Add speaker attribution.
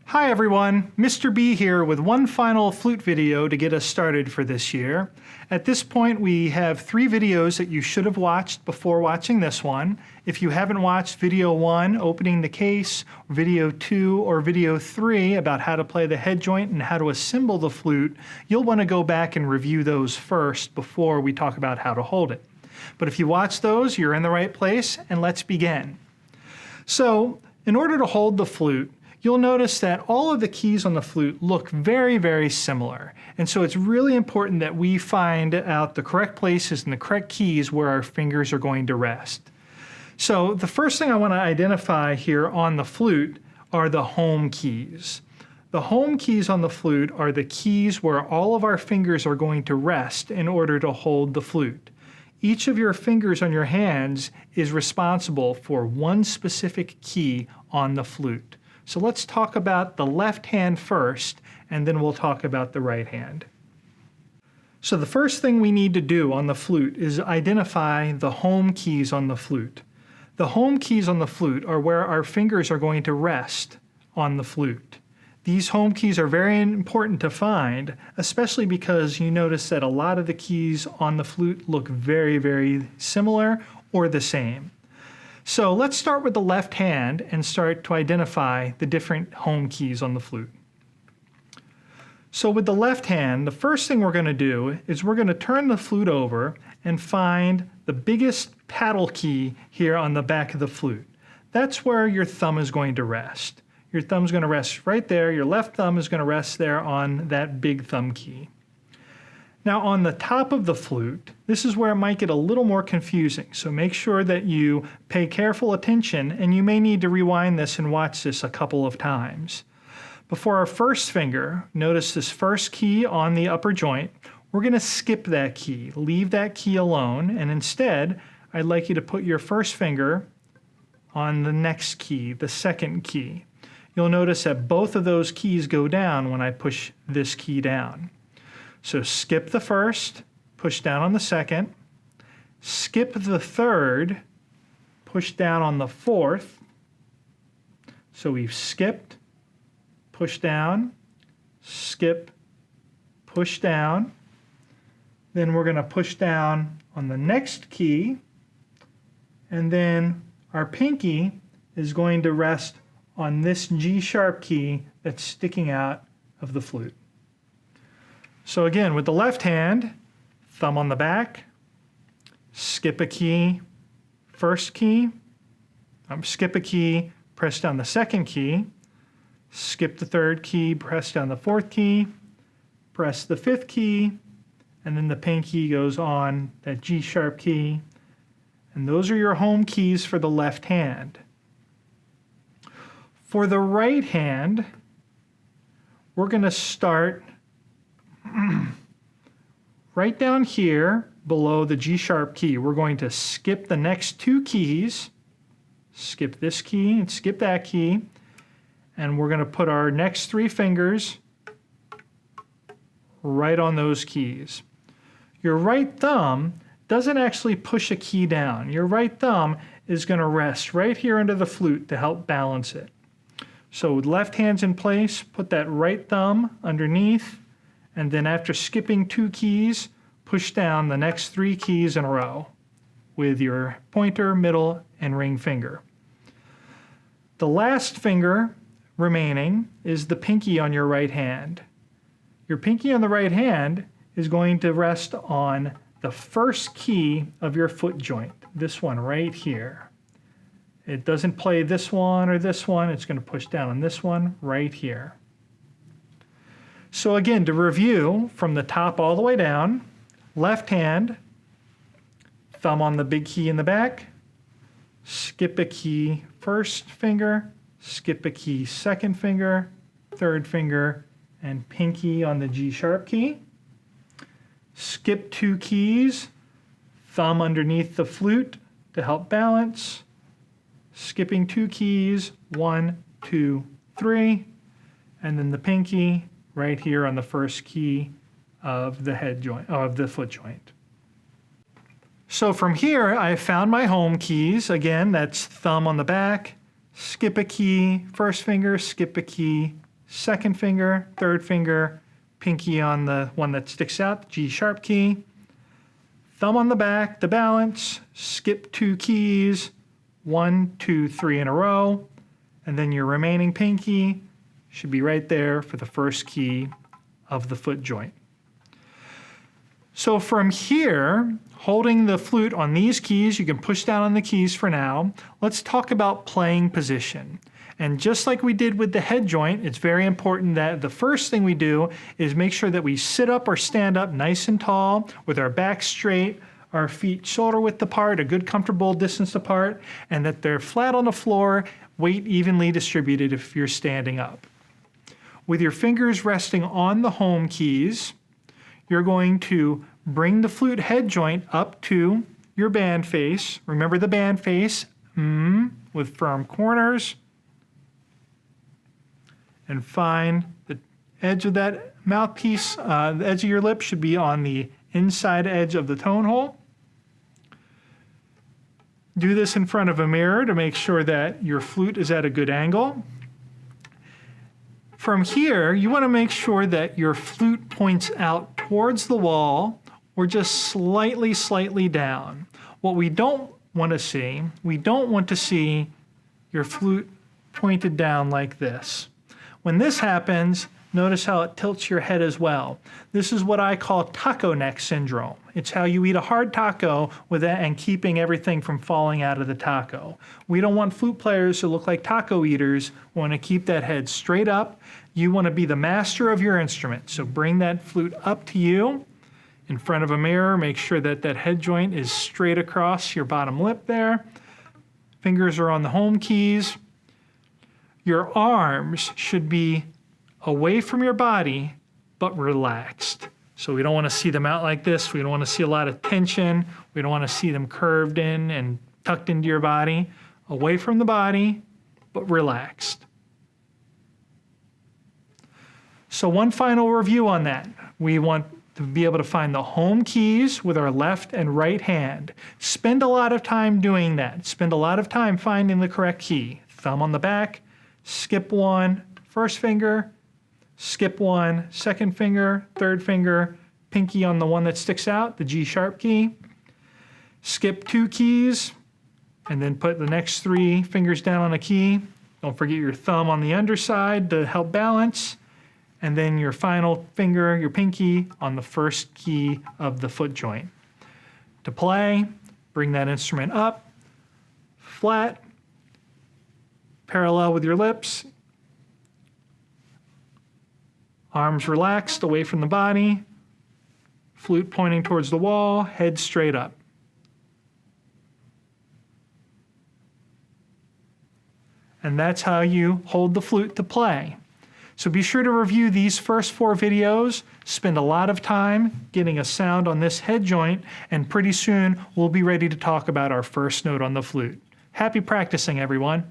Speaker 1: Hi everyone, Mr. B here with one final flute video to get us started for this year. At this point we have 3 videos that you should have watched before watching this one. If you haven't watched video 1, opening the case, video 2, or video 3 about how to play the head joint and how to assemble the flute, you'll want to go back and review those first before we talk about how to hold it. But if you watch those, you're in the right place, and let's begin. So, in order to hold the flute, you'll notice that all of the keys on the flute look very, very similar. And so it's really important that we find out the correct places and the correct keys where our fingers are going to rest. So the first thing I want to identify here on the flute are the home keys. The home keys on the flute are the keys where all of our fingers are going to rest in order to hold the flute. Each of your fingers on your hands is responsible for one specific key on the flute. So let's talk about the left hand first, and then we'll talk about the right hand. So the first thing we need to do on the flute is identify the home keys on the flute. The home keys on the flute are where our fingers are going to rest on the flute. These home keys are very important to find, especially because you notice that a lot of the keys on the flute look very, very similar or the same. So let's start with the left hand and start to identify the different home keys on the flute. So with the left hand, the first thing we're going to do is we're going to turn the flute over and find the biggest paddle key here on the back of the flute. That's where your thumb is going to rest. Your thumb's going to rest right there. Your left thumb is going to rest there on that big thumb key. Now on the top of the flute, this is where it might get a little more confusing, so make sure that you pay careful attention, and you may need to rewind this and watch this a couple of times. Before our first finger, notice this first key on the upper joint. We're going to skip that key, leave that key alone, and instead I'd like you to put your first finger on the next key, the second key. You'll notice that both of those keys go down when I push this key down. So skip the first, push down on the second, skip the third, push down on the fourth. So we've skipped, push down, skip, push down. Then we're going to push down on the next key, and then our pinky is going to rest on this G sharp key that's sticking out of the flute. So again, with the left hand, thumb on the back, skip a key, first key, skip a key, press down the second key, skip the third key, press down the fourth key, press the fifth key, and then the pinky goes on that G sharp key. And those are your home keys for the left hand. For the right hand, we're going to start right down here below the G sharp key. We're going to skip the next 2 keys, skip this key and skip that key, and we're going to put our next 3 fingers right on those keys. Your right thumb doesn't actually push a key down. Your right thumb is going to rest right here under the flute to help balance it. So with left hand's in place, put that right thumb underneath, and then after skipping 2 keys, push down the next 3 keys in a row with your pointer, middle, and ring finger. The last finger remaining is the pinky on your right hand. Your pinky on the right hand is going to rest on the first key of your foot joint, this one right here. It doesn't play this one or this one, it's going to push down on this one right here. So again, to review from the top all the way down, left hand, thumb on the big key in the back, skip a key first finger, skip a key second finger, third finger, and pinky on the G sharp key. Skip 2 keys, thumb underneath the flute to help balance, skipping 2 keys, 1, 2, 3, and then the pinky right here on the first key of the head joint, of the foot joint. So from here, I found my home keys. Again, that's thumb on the back, skip a key, first finger, skip a key, second finger, third finger, pinky on the one that sticks out, the G sharp key, thumb on the back, the balance, skip 2 keys, 1, 2, 3 in a row, and then your remaining pinky should be right there for the first key of the foot joint. So from here, holding the flute on these keys, you can push down on the keys for now. Let's talk about playing position. And just like we did with the head joint, it's very important that the first thing we do is make sure that we sit up or stand up nice and tall with our back straight, our feet shoulder width apart, a good comfortable distance apart, and that they're flat on the floor, weight evenly distributed if you're standing up. With your fingers resting on the home keys, you're going to bring the flute head joint up to your band face. Remember the band face, with firm corners. And find the edge of that mouthpiece, the edge of your lip should be on the inside edge of the tone hole. Do this in front of a mirror to make sure that your flute is at a good angle. From here, you want to make sure that your flute points out towards the wall or just slightly down. What we don't want to see, your flute pointed down like this. When this happens, notice how it tilts your head as well. This is what I call taco neck syndrome. It's how you eat a hard taco with that and keeping everything from falling out of the taco. We don't want flute players to look like taco eaters. We want to keep that head straight up. You want to be the master of your instrument. So bring that flute up to you in front of a mirror. Make sure that that head joint is straight across your bottom lip there. Fingers are on the home keys. Your arms should be away from your body, but relaxed. So we don't want to see them out like this. We don't want to see a lot of tension. We don't want to see them curved in and tucked into your body. Away from the body, but relaxed. So one final review on that. We want to be able to find the home keys with our left and right hand. Spend a lot of time doing that. Spend a lot of time finding the correct key. Thumb on the back, skip 1, first finger, skip 1, second finger, third finger, pinky on the one that sticks out, the G sharp key. Skip 2 keys, and then put the next 3 fingers down on a key. Don't forget your thumb on the underside to help balance. And then your final finger, your pinky, on the first key of the foot joint. To play, bring that instrument up, flat, parallel with your lips, arms relaxed away from the body, flute pointing towards the wall, head straight up. And that's how you hold the flute to play. So be sure to review these first 4 videos, spend a lot of time getting a sound on this head joint, and pretty soon we'll be ready to talk about our first note on the flute. Happy practicing, everyone.